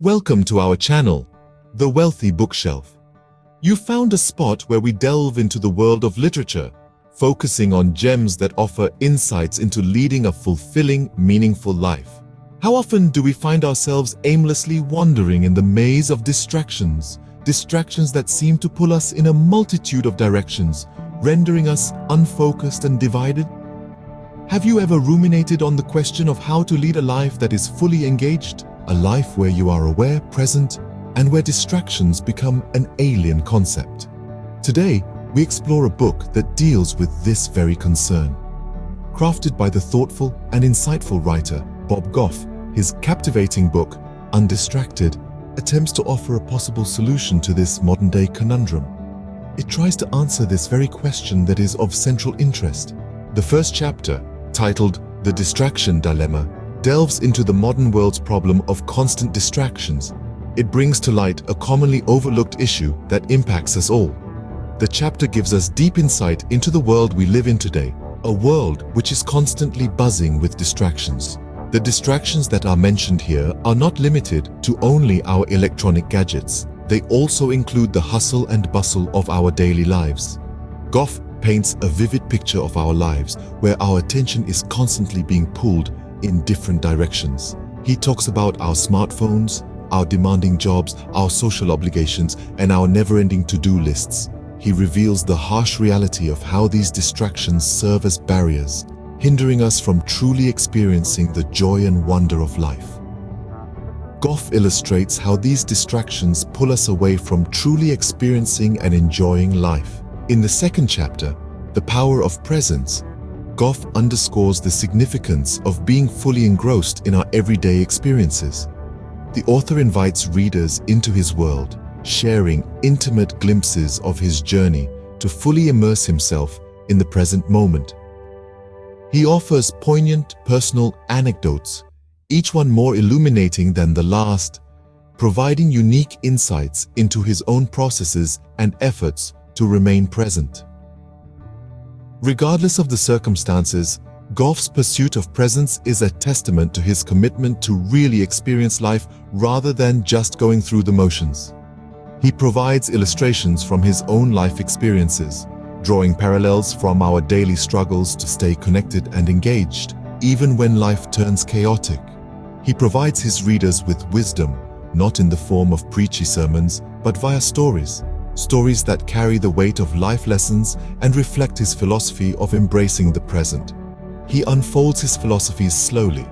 Welcome to our channel, The Wealthy Bookshelf. You found a spot where we delve into the world of literature, focusing on gems that offer insights into leading a fulfilling, meaningful life. How often do we find ourselves aimlessly wandering in the maze of distractions that seem to pull us in a multitude of directions, rendering us unfocused and divided? Have you ever ruminated on the question of how to lead a life that is fully engaged? A life where you are aware, present, and where distractions become an alien concept. Today, we explore a book that deals with this very concern. Crafted by the thoughtful and insightful writer Bob Goff, his captivating book, Undistracted, attempts to offer a possible solution to this modern-day conundrum. It tries to answer this very question that is of central interest. The first chapter, titled The Distraction Dilemma, delves into the modern world's problem of constant distractions. It brings to light a commonly overlooked issue that impacts us all. The chapter gives us deep insight into the world we live in today, a world which is constantly buzzing with distractions. The distractions that are mentioned here are not limited to only our electronic gadgets. They also include the hustle and bustle of our daily lives. Goff paints a vivid picture of our lives where our attention is constantly being pulled in different directions. He talks about our smartphones, our demanding jobs, our social obligations, and our never-ending to-do lists. He reveals the harsh reality of how these distractions serve as barriers, hindering us from truly experiencing the joy and wonder of life. Goff illustrates how these distractions pull us away from truly experiencing and enjoying life. In the second chapter, The Power of Presence, Goff underscores the significance of being fully engrossed in our everyday experiences. The author invites readers into his world, sharing intimate glimpses of his journey to fully immerse himself in the present moment. He offers poignant personal anecdotes, each one more illuminating than the last, providing unique insights into his own processes and efforts to remain present. Regardless of the circumstances, Goff's pursuit of presence is a testament to his commitment to really experience life rather than just going through the motions. He provides illustrations from his own life experiences, drawing parallels from our daily struggles to stay connected and engaged, even when life turns chaotic. He provides his readers with wisdom, not in the form of preachy sermons, but via stories that carry the weight of life lessons and reflect his philosophy of embracing the present. He unfolds his philosophies slowly,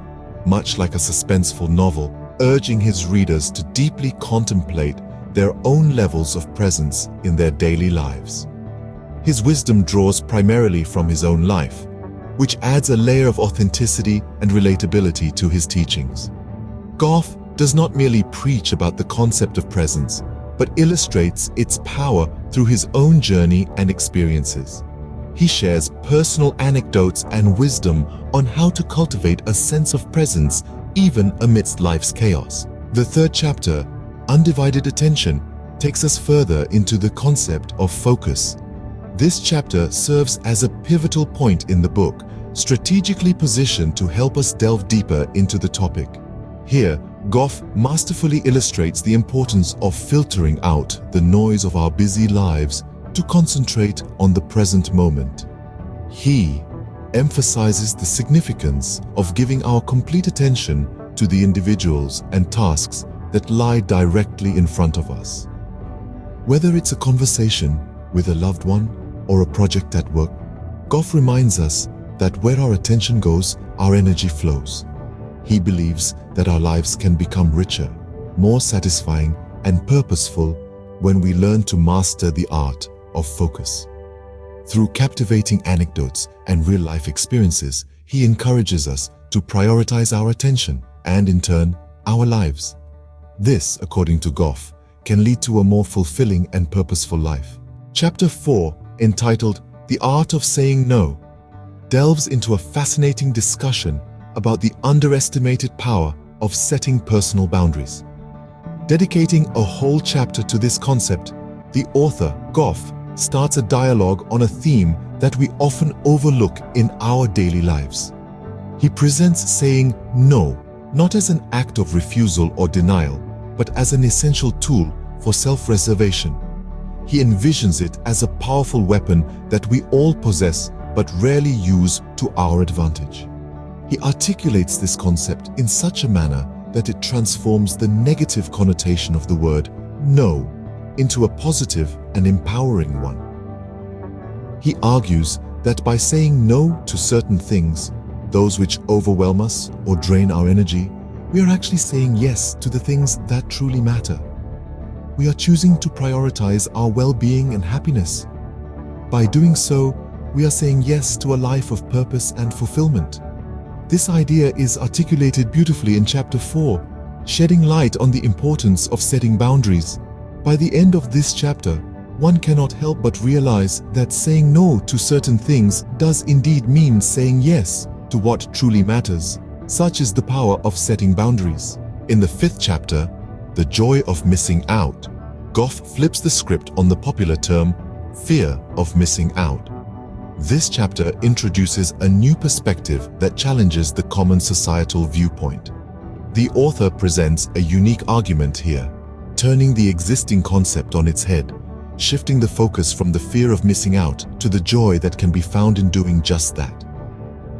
much like a suspenseful novel, urging his readers to deeply contemplate their own levels of presence in their daily lives. His wisdom draws primarily from his own life, which adds a layer of authenticity and relatability to his teachings. Goff does not merely preach about the concept of presence, but illustrates its power through his own journey and experiences. He shares personal anecdotes and wisdom on how to cultivate a sense of presence even amidst life's chaos. The third chapter, Undivided Attention, takes us further into the concept of focus. This chapter serves as a pivotal point in the book, strategically positioned to help us delve deeper into the topic. Here, Goff masterfully illustrates the importance of filtering out the noise of our busy lives to concentrate on the present moment. He emphasizes the significance of giving our complete attention to the individuals and tasks that lie directly in front of us. Whether it's a conversation with a loved one or a project at work, Goff reminds us that where our attention goes, our energy flows. He believes that our lives can become richer, more satisfying, and purposeful when we learn to master the art of focus. Through captivating anecdotes and real-life experiences, he encourages us to prioritize our attention and, in turn, our lives. This, according to Goff, can lead to a more fulfilling and purposeful life. Chapter 4, entitled The Art of Saying No, delves into a fascinating discussion about the underestimated power of setting personal boundaries. Dedicating a whole chapter to this concept, the author, Goff, starts a dialogue on a theme that we often overlook in our daily lives. He presents saying no not as an act of refusal or denial, but as an essential tool for self-preservation. He envisions it as a powerful weapon that we all possess but rarely use to our advantage. He articulates this concept in such a manner that it transforms the negative connotation of the word no into a positive and empowering one. He argues that by saying no to certain things, those which overwhelm us or drain our energy, we are actually saying yes to the things that truly matter. We are choosing to prioritize our well-being and happiness. By doing so, we are saying yes to a life of purpose and fulfillment. This idea is articulated beautifully in Chapter 4, shedding light on the importance of setting boundaries. By the end of this chapter, one cannot help but realize that saying no to certain things does indeed mean saying yes to what truly matters. Such is the power of setting boundaries. In the 5th chapter, The Joy of Missing Out, Goff flips the script on the popular term, fear of missing out. This chapter introduces a new perspective that challenges the common societal viewpoint. The author presents a unique argument here, turning the existing concept on its head, shifting the focus from the fear of missing out to the joy that can be found in doing just that.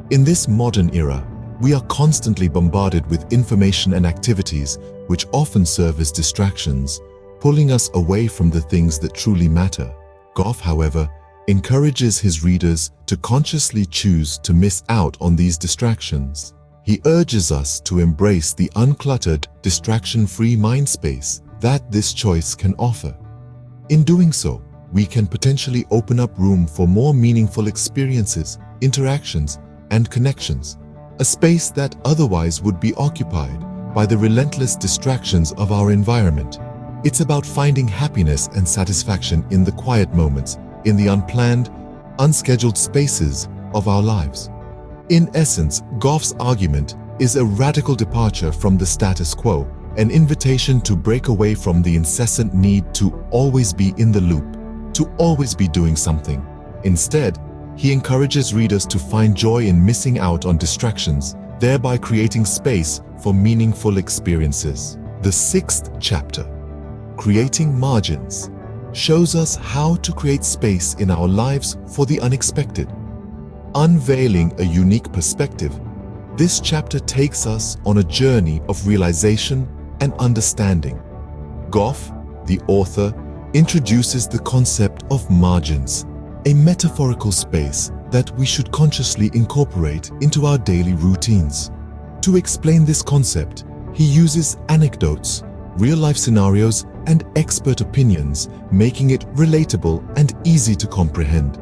In this modern era, we are constantly bombarded with information and activities which often serve as distractions, pulling us away from the things that truly matter. Goff, however, encourages his readers to consciously choose to miss out on these distractions. He urges us to embrace the uncluttered, distraction-free mind space that this choice can offer. In doing so, we can potentially open up room for more meaningful experiences, interactions, and connections, a space that otherwise would be occupied by the relentless distractions of our environment. It's about finding happiness and satisfaction in the quiet moments, in the unplanned, unscheduled spaces of our lives. In essence, Goff's argument is a radical departure from the status quo, an invitation to break away from the incessant need to always be in the loop, to always be doing something. Instead, he encourages readers to find joy in missing out on distractions, thereby creating space for meaningful experiences. The 6th chapter, Creating Margins, shows us how to create space in our lives for the unexpected. Unveiling a unique perspective, this chapter takes us on a journey of realization and understanding. Goff, the author, introduces the concept of margins, a metaphorical space that we should consciously incorporate into our daily routines. To explain this concept, he uses anecdotes, real-life scenarios, and expert opinions, making it relatable and easy to comprehend.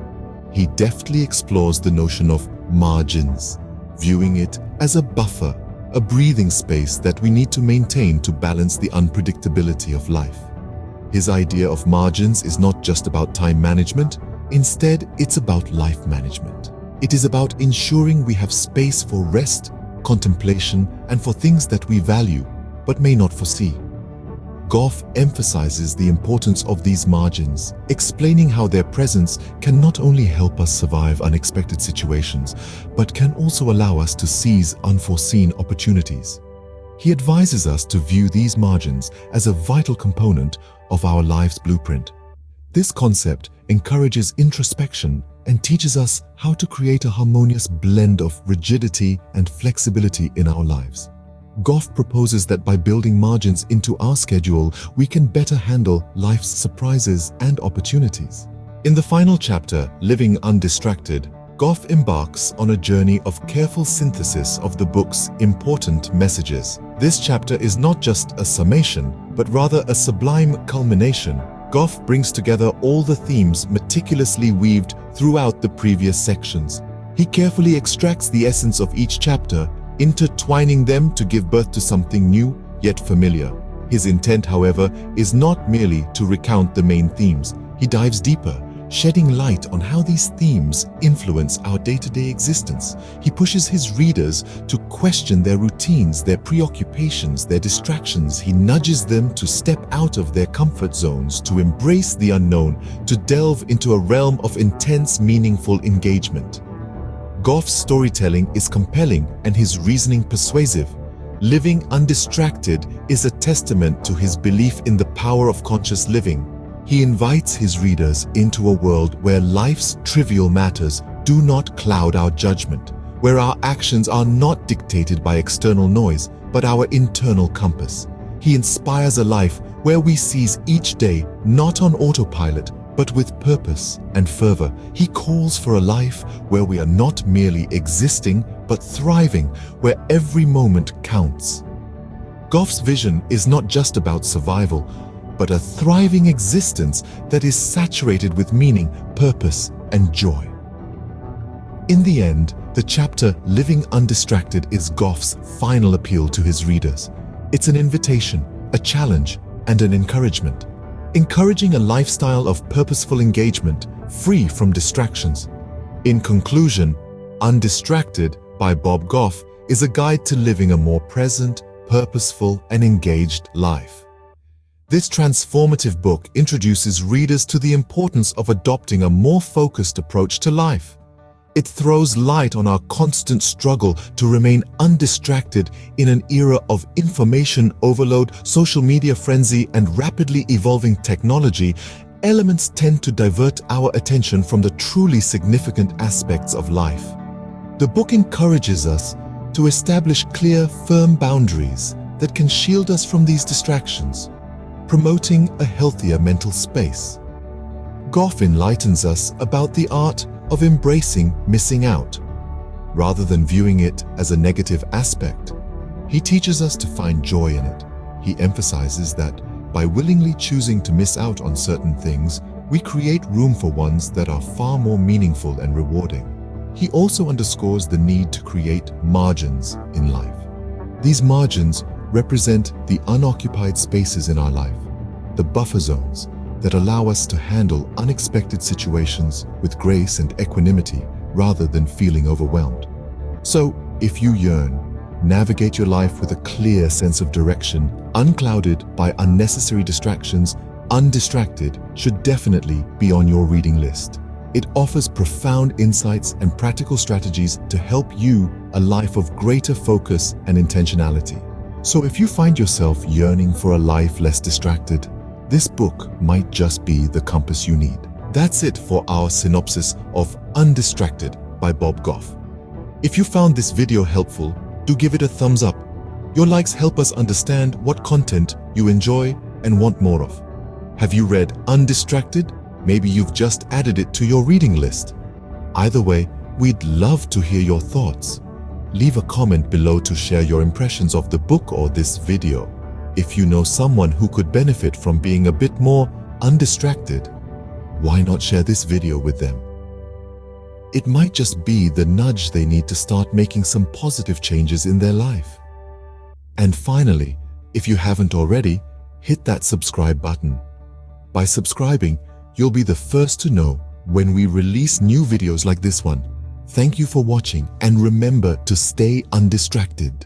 He deftly explores the notion of margins, viewing it as a buffer, a breathing space that we need to maintain to balance the unpredictability of life. His idea of margins is not just about time management, instead it's about life management. It is about ensuring we have space for rest, contemplation, and for things that we value, but may not foresee. Goff emphasizes the importance of these margins, explaining how their presence can not only help us survive unexpected situations, but can also allow us to seize unforeseen opportunities. He advises us to view these margins as a vital component of our life's blueprint. This concept encourages introspection and teaches us how to create a harmonious blend of rigidity and flexibility in our lives. Goff proposes that by building margins into our schedule, we can better handle life's surprises and opportunities. In the final chapter, Living Undistracted, Goff embarks on a journey of careful synthesis of the book's important messages. This chapter is not just a summation, but rather a sublime culmination. Goff brings together all the themes meticulously weaved throughout the previous sections. He carefully extracts the essence of each chapter, intertwining them to give birth to something new yet familiar. His intent, however, is not merely to recount the main themes. He dives deeper, shedding light on how these themes influence our day-to-day existence. He pushes his readers to question their routines, their preoccupations, their distractions. He nudges them to step out of their comfort zones, to embrace the unknown, to delve into a realm of intense, meaningful engagement. Goff's storytelling is compelling and his reasoning persuasive, Living Undistracted is a testament to his belief in the power of conscious living. He invites his readers into a world where life's trivial matters do not cloud our judgment, where our actions are not dictated by external noise, but our internal compass. He inspires a life where we seize each day not on autopilot, but with purpose and fervor. He calls for a life where we are not merely existing, but thriving, where every moment counts. Goff's vision is not just about survival, but a thriving existence that is saturated with meaning, purpose, and joy. In the end, the chapter Living Undistracted is Goff's final appeal to his readers. It's an invitation, a challenge, and an encouragement. Encouraging a lifestyle of purposeful engagement, free from distractions. In conclusion, Undistracted by Bob Goff is a guide to living a more present, purposeful, and engaged life. This transformative book introduces readers to the importance of adopting a more focused approach to life. It throws light on our constant struggle to remain undistracted in an era of information overload, social media frenzy, and rapidly evolving technology. Elements tend to divert our attention from the truly significant aspects of life. The book encourages us to establish clear, firm boundaries that can shield us from these distractions, promoting a healthier mental space. Goff enlightens us about the art of embracing missing out. Rather than viewing it as a negative aspect, he teaches us to find joy in it. He emphasizes that by willingly choosing to miss out on certain things, we create room for ones that are far more meaningful and rewarding. He also underscores the need to create margins in life. These margins represent the unoccupied spaces in our life, the buffer zones that allow us to handle unexpected situations with grace and equanimity rather than feeling overwhelmed. So, if you yearn, navigate your life with a clear sense of direction, unclouded by unnecessary distractions, Undistracted should definitely be on your reading list. It offers profound insights and practical strategies to help you a life of greater focus and intentionality. So if you find yourself yearning for a life less distracted, this book might just be the compass you need. That's it for our synopsis of Undistracted by Bob Goff. If you found this video helpful, do give it a thumbs up. Your likes help us understand what content you enjoy and want more of. Have you read Undistracted? Maybe you've just added it to your reading list. Either way, we'd love to hear your thoughts. Leave a comment below to share your impressions of the book or this video. If you know someone who could benefit from being a bit more undistracted, why not share this video with them? It might just be the nudge they need to start making some positive changes in their life. And finally, if you haven't already, hit that subscribe button. By subscribing, you'll be the first to know when we release new videos like this one. Thank you for watching, and remember to stay undistracted.